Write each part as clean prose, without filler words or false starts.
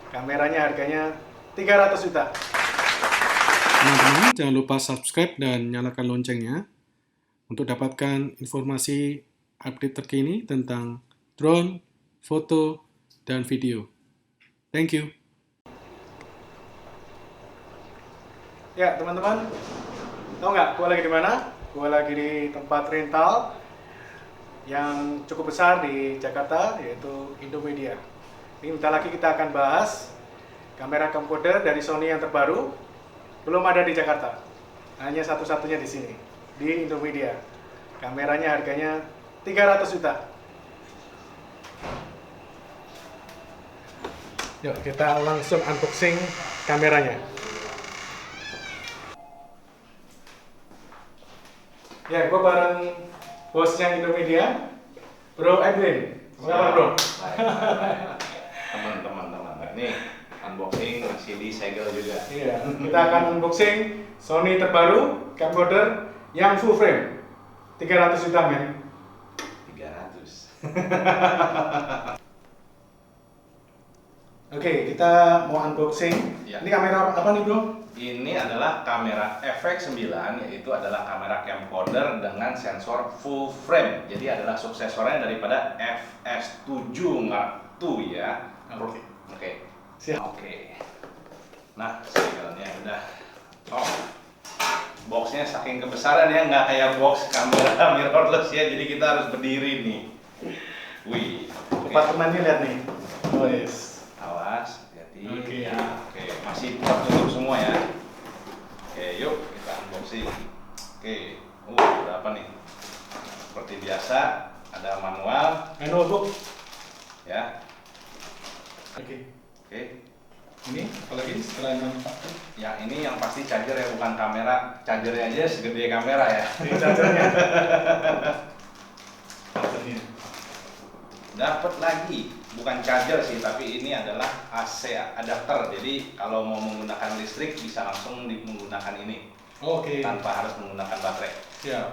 Kameranya harganya 300 juta. Teman-teman, jangan lupa subscribe dan nyalakan loncengnya untuk dapatkan informasi update terkini tentang drone, foto, dan video. Thank you. Ya teman-teman, tahu nggak gue lagi di mana? Gue lagi di tempat rental yang cukup besar di Jakarta, yaitu Indomedia. Ini bentar lagi kita akan bahas kamera camcorder dari Sony yang terbaru. Belum ada di Jakarta, hanya satu-satunya di sini, di Indomedia. Kameranya harganya 300 juta. Yuk kita langsung unboxing kameranya. Ya, gue bareng bosnya Indomedia, Bro Edwin. Apa bro? Teman-teman, nih unboxing masih disegel juga. Iya, kita akan unboxing Sony terbaru camcorder yang full frame 300 juta men. 300. Oke, kita mau unboxing. Ya. Ini kamera apa nih bro? Ini adalah kamera FX9, yaitu adalah kamera camcorder dengan sensor full frame. Jadi adalah suksesornya daripada FS7 Mark II ya. Oke. Siap. Oke. Nah, segelnya udah. Oh, boxnya saking kebesaran ya, nggak kayak box kamera mirrorless ya. Jadi kita harus berdiri nih. Wih. Kompartemennya lihat nih. Oh yes. Awas, hati-hati. Oke. Ya, oke, masih tertutup semua ya. Oke, yuk kita unboxing. Oke, ada apa nih? Seperti biasa, ada manual, Notebook. ya. Oke. Oke, Ini apalagi setelah manufaktur? yang ini yang pasti charger ya, bukan kamera. Chargernya aja segede kamera ya. Ini chargernya. Chargernya. Dapat lagi, bukan charger sih, tapi ini adalah AC adapter. Jadi kalau mau menggunakan listrik bisa langsung menggunakan ini. Oke. Tanpa harus menggunakan baterai. Siap.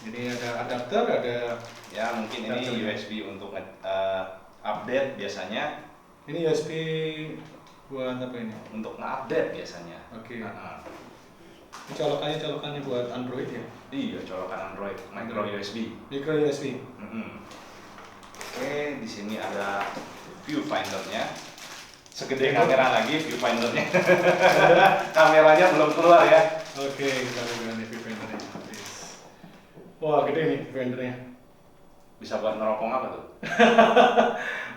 Jadi ada adapter, ada Ya mungkin ini Charger. USB untuk update biasanya, ini USB buat apa ini? untuk nge-update biasanya. Oke. Nah, Ini colokannya buat Android ya? iya, colokan Android, micro USB. Micro USB. Oke, di sini ada viewfindernya. Segede kamera lagi viewfindernya. Kameranya belum keluar ya. Oke, kita lihat nih viewfindernya. Wah, gede nih viewfindernya. Bisa buat neropong apa tuh?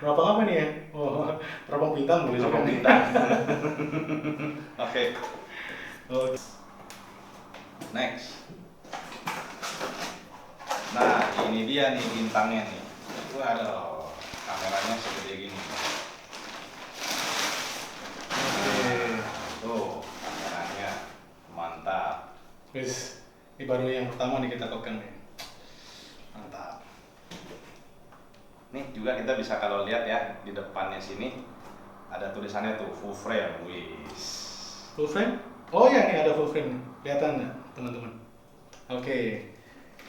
Teropong apa nih ya? Oh, teropong bintang boleh juga Neropong nih. bintang. Oke, Oke. next. Nah, ini dia nih bintangnya nih. Waduh, kameranya segede gini. Tuh, kameranya mantap. Guys, ini baru yang pertama nih kita pegang nih. Mantap. Nih juga kita bisa kalau lihat ya di depannya sini ada tulisannya tuh full frame. Wis. Full frame? Oh ya, ini ada full frame nih. Kelihatan nggak, teman-teman? Oke.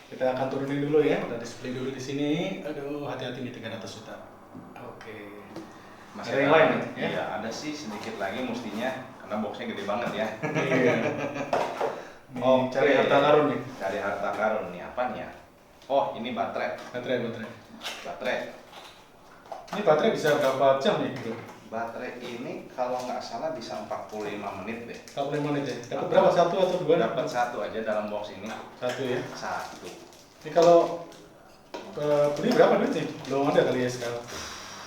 Kita akan turunin dulu ya. Kita display dulu di sini. Aduh, hati-hati nih 300 juta. Oke. Masih Ada yang lain nih, ya? Iya, ada sih sedikit lagi mestinya karena boxnya gede banget ya. Iya. Nih, Oke. cari harta karun nih. Cari harta karun nih apa nih ya? Oh, ini baterai. Baterai. Ini baterai bisa berapa jam nih, bro? Baterai ini kalau nggak salah bisa 45 menit deh. 45 menit ya? Dapat berapa? Satu atau dua? Dapat satu aja dalam box ini. Satu ya? Satu. Ini kalau beli berapa duit nih? Belum ada kali ya sekarang.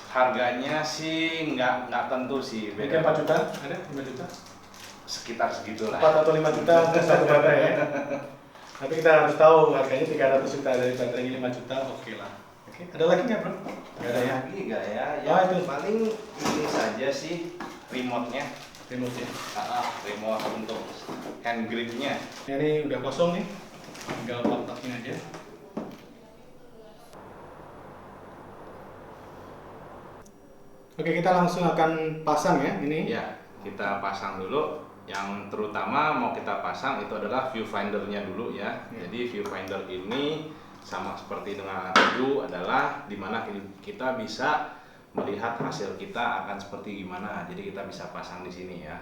Harganya sih nggak tentu sih. Mungkin 4 juta? Ada? 5 juta? Sekitar segitulah. 4 atau 5 juta untuk satu baterai ya? Tapi kita harus tahu harganya 300 juta dari baterainya 5 juta, oke lah. Oke, ada lagi nggak bro? Nggak ada ya? Lagi nggak ya? Ya Ah, itu. paling ini saja sih remote-nya. Remote ya? Remote untuk hand grip-nya. Ini udah kosong nih, tinggal part-partnya aja. Oke, kita langsung akan pasang ya ini. Ya, kita pasang dulu. Yang terutama mau kita pasang itu adalah viewfindernya dulu ya. Jadi viewfinder ini sama seperti dengan A7 adalah dimana kita bisa melihat hasil kita akan seperti gimana. Jadi kita bisa pasang di sini ya.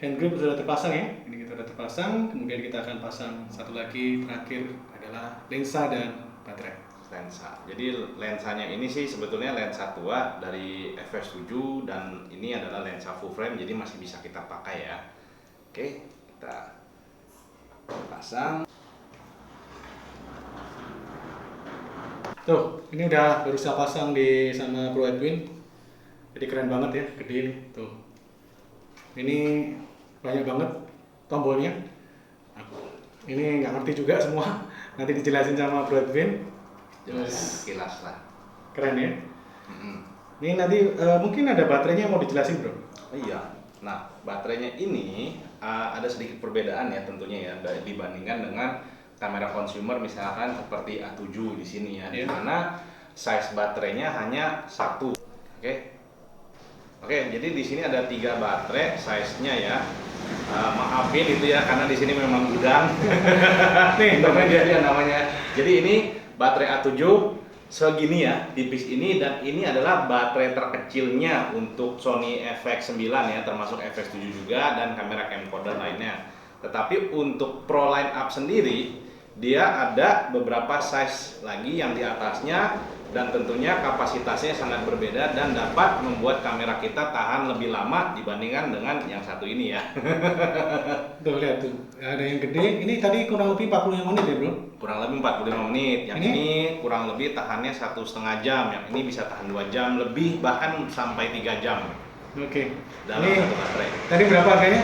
Hand grip sudah terpasang ya. Ini kita sudah terpasang. Kemudian kita akan pasang satu lagi terakhir adalah lensa dan baterai. Lensa. Jadi lensanya ini sih sebetulnya lensa tua dari FS7 dan ini adalah lensa full frame, jadi masih bisa kita pakai ya. Oke, kita pasang. Tuh, ini udah baru saya pasang di sama Pro Edwin. Jadi keren banget ya, gede nih. Tuh. Ini banyak banget tombolnya. Ini nggak ngerti juga semua. Nanti dijelasin sama Bro Edwin. Jelas kilas lah. Keren ya. Ini nanti mungkin ada baterainya mau dijelasin bro. Oh iya. Nah, baterainya ini ada sedikit perbedaan ya tentunya ya dibandingkan dengan kamera consumer misalkan seperti A7 di sini ya, di mana size baterainya hanya satu. Oke. Oke, jadi di sini ada 3 baterai size-nya ya. Maafin itu ya karena di sini memang gudang. Nih, namanya. Jadi ini baterai A7 segini ya, tipis ini, dan ini adalah baterai terkecilnya untuk Sony FX9 ya, termasuk FX7 juga dan kamera camcorder lainnya. Tetapi untuk Pro Lineup sendiri dia ada beberapa size lagi yang di atasnya dan tentunya kapasitasnya sangat berbeda dan dapat membuat kamera kita tahan lebih lama dibandingkan dengan yang satu ini ya. Tuh lihat tuh, ada yang gede. Ini tadi kurang lebih 45 menit ya bro? Kurang lebih 45 menit. Yang ini kurang lebih tahannya 1,5 jam. Yang ini bisa tahan 2 jam lebih, bahkan sampai 3 jam. Oke. Dalam Ini satu baterai. tadi berapa harganya?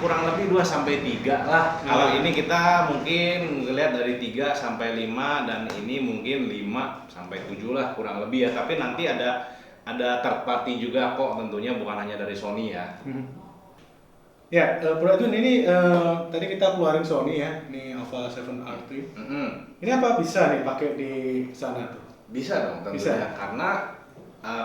Kurang lebih 2 sampai 3 lah. Kalau ini kita mungkin ngelihat dari 3 sampai 5 dan ini mungkin 5 sampai 7 lah kurang lebih ya. Tapi nanti ada third party juga kok tentunya, bukan hanya dari Sony ya. Ya, Bro Edwin ini tadi kita keluarin Sony ya. Ini Alpha 7R3. Ini apa bisa nih pakai di sana tuh? Bisa dong tentunya. Bisa. Karena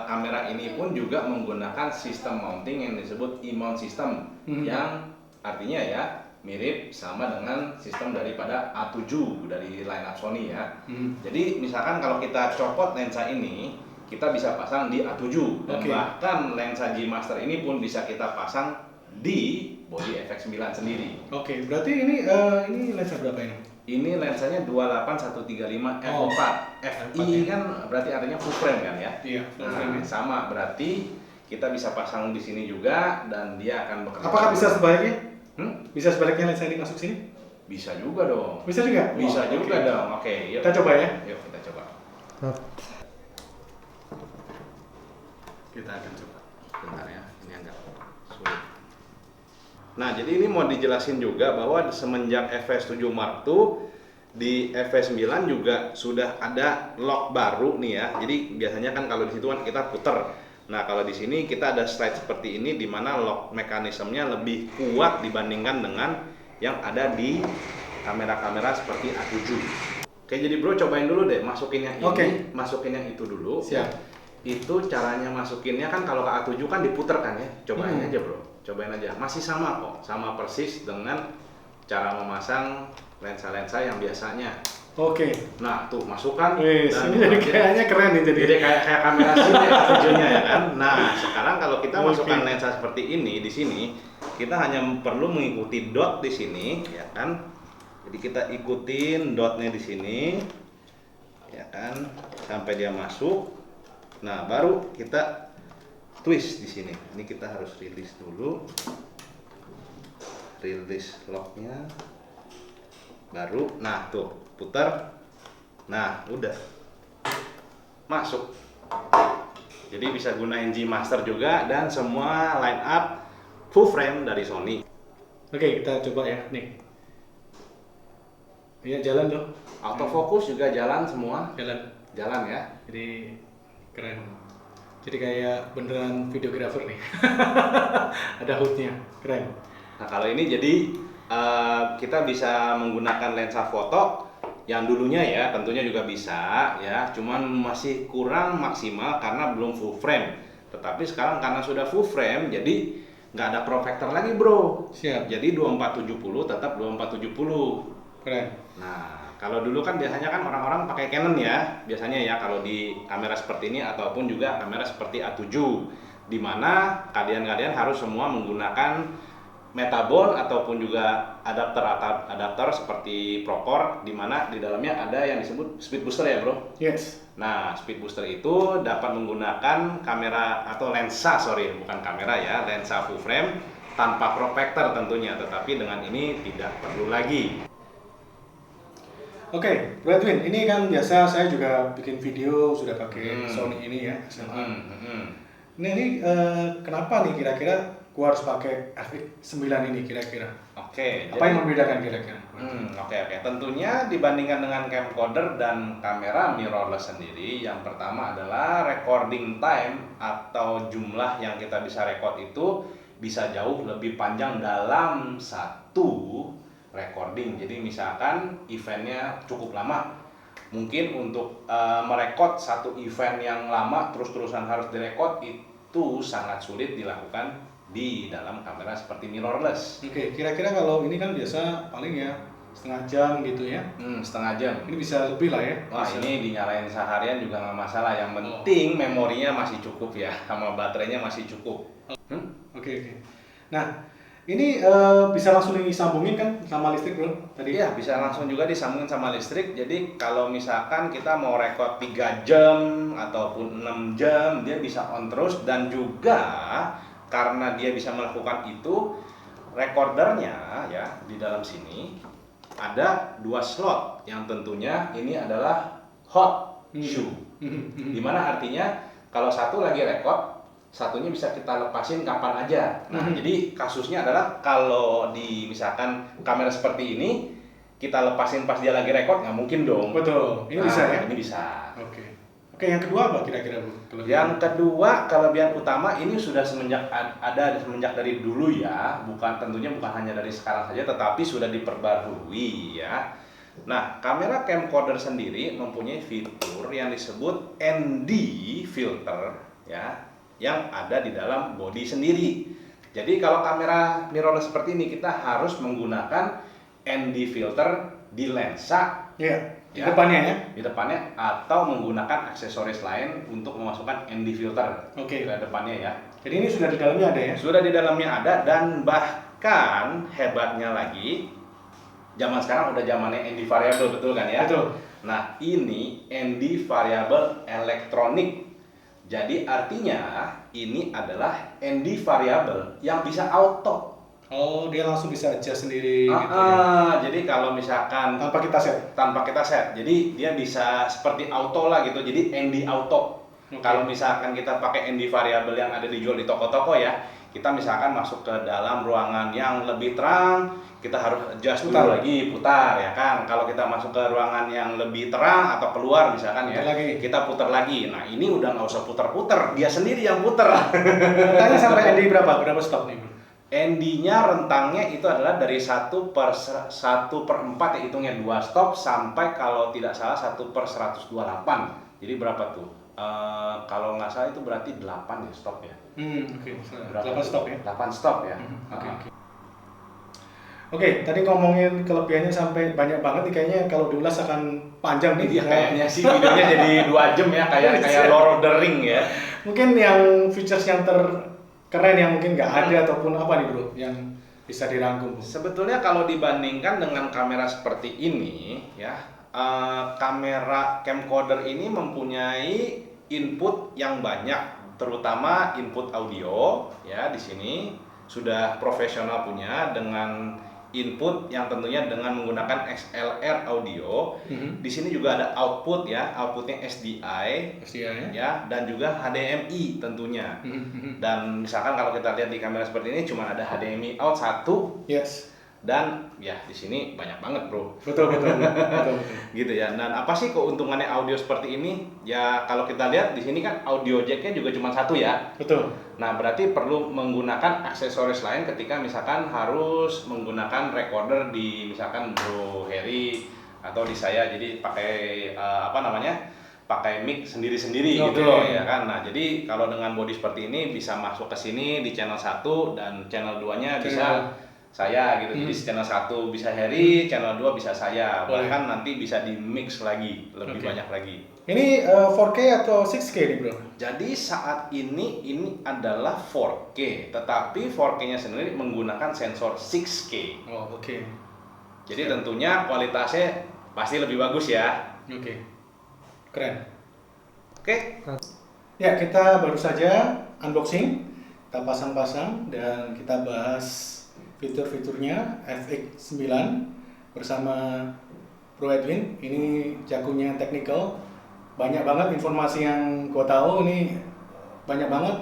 kamera ini pun juga menggunakan sistem mounting yang disebut E-mount system yang artinya ya mirip sama dengan sistem daripada A7 dari lineup Sony ya. Jadi misalkan kalau kita copot lensa ini, kita bisa pasang di A7 dan bahkan lensa G Master ini pun bisa kita pasang di body FX9 sendiri. Oke, berarti ini lensa berapa ini? Ini lensanya 28135 f4. FI kan berarti artinya full frame kan ya? Iya, full Nah, frame. sama berarti kita bisa pasang di sini juga dan dia akan bekerja. Apakah bisa sebaliknya? Bisa sebaliknya lensa ini masuk sini? Bisa juga dong. Bisa juga? Bisa juga oke. dong. Oke, yuk. Kita coba ya. Yuk kita coba. Kita akan coba. Bentar ya, ini agak sulit. Nah, jadi ini mau dijelasin juga bahwa semenjak FS7 Mark II di FS9 juga sudah ada lock baru nih ya. Jadi biasanya kan kalau di situ kan kita puter. Nah, kalau di sini kita ada slide seperti ini di mana lock mekanismenya lebih kuat dibandingkan dengan yang ada di kamera-kamera seperti A7. Oke, jadi bro cobain dulu deh, masukin yang ini, masukin yang itu dulu. Siap. Itu caranya masukinnya kan kalau ke A7 kan diputer kan ya. Cobain aja bro, cobain aja. Masih sama kok, sama persis dengan cara memasang lensa-lensa yang biasanya. Oke. Nah tuh masukkan. Wih, ini jadi kayaknya keren nih jadi. Jadi kayak kamera sini A7-nya ya kan. Nah sekarang kalau kita masukkan lensa seperti ini di sini, kita hanya perlu mengikuti dot di sini, ya kan. Jadi kita ikutin dotnya di sini, ya kan, sampai dia masuk. Nah baru kita twist di sini. Ini kita harus rilis dulu, rilis locknya, baru. Nah tuh putar. Nah udah masuk. Jadi bisa gunain G Master juga dan semua line up full frame dari Sony. Oke, kita coba ya nih. Iya jalan tuh. Autofocus juga jalan semua. Jalan ya. Jadi keren. Jadi kayak beneran videographer nih. Ada hoodnya, keren. Nah kalau ini jadi kita bisa menggunakan lensa foto yang dulunya ya, tentunya juga bisa ya. Cuman masih kurang maksimal karena belum full frame. Tetapi sekarang karena sudah full frame, jadi nggak ada crop factor lagi bro. Siap. Jadi 2470 tetap 2470. Keren. Nah kalau dulu kan biasanya kan orang-orang pakai Canon ya, biasanya ya kalau di kamera seperti ini ataupun juga kamera seperti A7, di mana kalian harus semua menggunakan metabol ataupun juga adapter seperti Procore, di mana di dalamnya ada yang disebut speed booster ya bro. Yes. Nah, speed booster itu dapat menggunakan kamera atau lensa, bukan kamera ya, lensa full frame tanpa crop factor tentunya, tetapi dengan ini tidak perlu lagi. Oke, Bro Edwin, ini kan biasa saya juga bikin video sudah pakai Sony ini ya, SLR. Nah ini kenapa nih kira-kira gua harus pakai FX9 ini kira-kira? Oke, Apa yang membedakan kira-kira? Oke. Tentunya dibandingkan dengan camcorder dan kamera mirrorless sendiri, yang pertama adalah recording time atau jumlah yang kita bisa record itu bisa jauh lebih panjang dalam satu recording. Jadi misalkan eventnya cukup lama, mungkin untuk merekod satu event yang lama terus-terusan harus direkod itu sangat sulit dilakukan di dalam kamera seperti mirrorless. Oke, kira-kira kalau ini kan biasa paling ya setengah jam gitu ya. Setengah jam. Ini bisa lebih lah ya. Wah, bisa. ini dinyalain seharian juga nggak masalah. Yang penting memorinya masih cukup ya, sama baterainya masih cukup. Oke. Nah, ini bisa langsung disambungin kan sama listrik bro? Tadi Iya, bisa langsung juga disambungin sama listrik. Jadi kalau misalkan kita mau rekod 3 jam ataupun 6 jam, dia bisa on terus. Dan juga karena dia bisa melakukan itu, recordernya ya di dalam sini ada 2 slot yang tentunya ini adalah hot shoe. Dimana artinya kalau satu lagi record, satunya bisa kita lepasin kapan aja. Nah, jadi kasusnya adalah kalau di misalkan kamera seperti ini kita lepasin pas dia lagi record, nggak mungkin dong. Betul. Ini bisa ya? Ini bisa. Oke, yang kedua apa kira-kira bro? Yang kedua, kelebihan utama ini sudah semenjak dari dulu ya, tentunya bukan hanya dari sekarang saja, tetapi sudah diperbarui ya. Nah, kamera camcorder sendiri mempunyai fitur yang disebut ND filter ya, yang ada di dalam body sendiri. Jadi kalau kamera mirrorless seperti ini kita harus menggunakan ND filter di lensa. Iya. Di depannya ya? Di depannya, atau menggunakan aksesoris lain untuk memasukkan ND filter ke depannya ya. Jadi ini sudah di dalamnya ada ya? Sudah di dalamnya ada, dan bahkan hebatnya lagi, zaman sekarang udah zamannya ND variable, betul kan ya? Betul. Nah, ini ND variable elektronik. Jadi artinya ini adalah ND variable yang bisa auto. Oh, dia langsung bisa adjust sendiri gitu ya. Jadi kalau misalkan tanpa kita set. Jadi dia bisa seperti auto lah gitu. Jadi ND auto. Kalau misalkan kita pakai ND variable yang ada dijual di toko-toko ya, kita misalkan masuk ke dalam ruangan yang lebih terang, kita harus adjust dulu lagi, putar ya kan. Kalau kita masuk ke ruangan yang lebih terang atau keluar misalkan ya, kita putar lagi. Nah, ini udah nggak usah putar-putar, dia sendiri yang putar. Rentangnya sampai ND berapa? Berapa stop nih bro? ND-nya rentangnya itu adalah dari 1/4 ya, hitungnya 2 stop, sampai kalau tidak salah 1/128. Jadi berapa tuh? Kalau nggak salah itu berarti 8 ya stop ya. Oke. 8 stop ya? 8 stop ya. Oke, tadi ngomongin kelebihannya sampai banyak banget nih, kayaknya kalau diulas akan panjang nih. Iya, kayaknya sih videonya jadi 2 jam ya, kayak Lord of the Ring ya. Mungkin yang features yang keren yang mungkin nggak ada ataupun apa nih bro yang bisa dirangkum? Sebetulnya kalau dibandingkan dengan kamera seperti ini ya, kamera camcorder ini mempunyai input yang banyak, terutama input audio ya. Di sini sudah profesional punya dengan input yang tentunya dengan menggunakan XLR audio. Di sini juga ada output ya, outputnya SDI ya, dan juga HDMI tentunya. Dan misalkan kalau kita lihat di kamera seperti ini cuma ada HDMI out 1. Yes. Dan ya di sini banyak banget bro. Betul. Gitu ya. Dan apa sih keuntungannya audio seperti ini? Ya kalau kita lihat di sini kan audio jacknya juga cuma 1 ya. Betul. Nah berarti perlu menggunakan aksesoris lain ketika misalkan harus menggunakan recorder di misalkan Bro Heri atau di saya. Jadi pakai pakai mic sendiri-sendiri gitu loh ya kan. Nah, jadi kalau dengan body seperti ini bisa masuk ke sini di channel 1 dan channel 2-nya bisa saya gitu. Jadi channel 1 bisa Heri, channel 2 bisa saya. Boleh. Bahkan nanti bisa di mix lagi, lebih Oke. banyak lagi. Ini 4K atau 6K nih bro? Jadi saat ini adalah 4K, tetapi 4K-nya sendiri menggunakan sensor 6K. Oh oke. Jadi tentunya kualitasnya pasti lebih bagus ya. Oke. Keren. Oke. Ya, kita baru saja unboxing, kita pasang-pasang dan kita bahas fitur-fiturnya FX9 bersama Bro Edwin. Ini jagonya technical, banyak banget informasi yang gue tahu ini, banyak banget.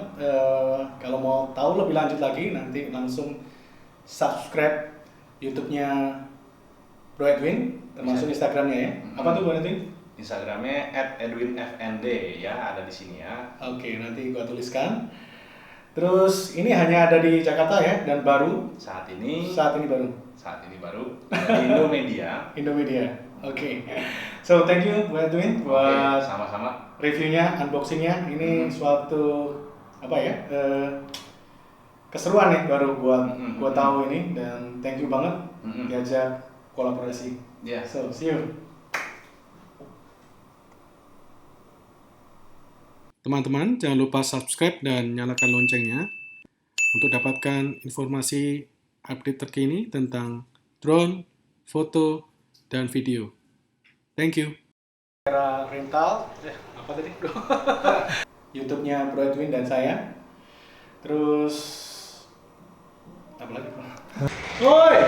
Kalau mau tahu lebih lanjut lagi nanti langsung subscribe YouTube-nya Bro Edwin, termasuk Instagramnya ya. Apa tuh Bro Edwin? Instagramnya @edwinfnd ya, ada di sini ya. Oke, nanti gua tuliskan. Terus ini hanya ada di Jakarta ya dan baru Saat ini baru baru di Indomedia. Indomedia. Oke. So thank you Bu Edwin Oke, buat sama-sama. reviewnya, unboxingnya. Ini suatu apa ya? Keseruan nih baru gua tahu ini dan thank you banget diajak kolaborasi. Ya. So see you. Teman-teman, jangan lupa subscribe dan nyalakan loncengnya untuk dapatkan informasi update terkini tentang drone, foto, dan video. Thank you. Kamera rental, apa tadi bro? YouTube-nya Bro Edwin dan saya. Terus apa lagi bro? Woi!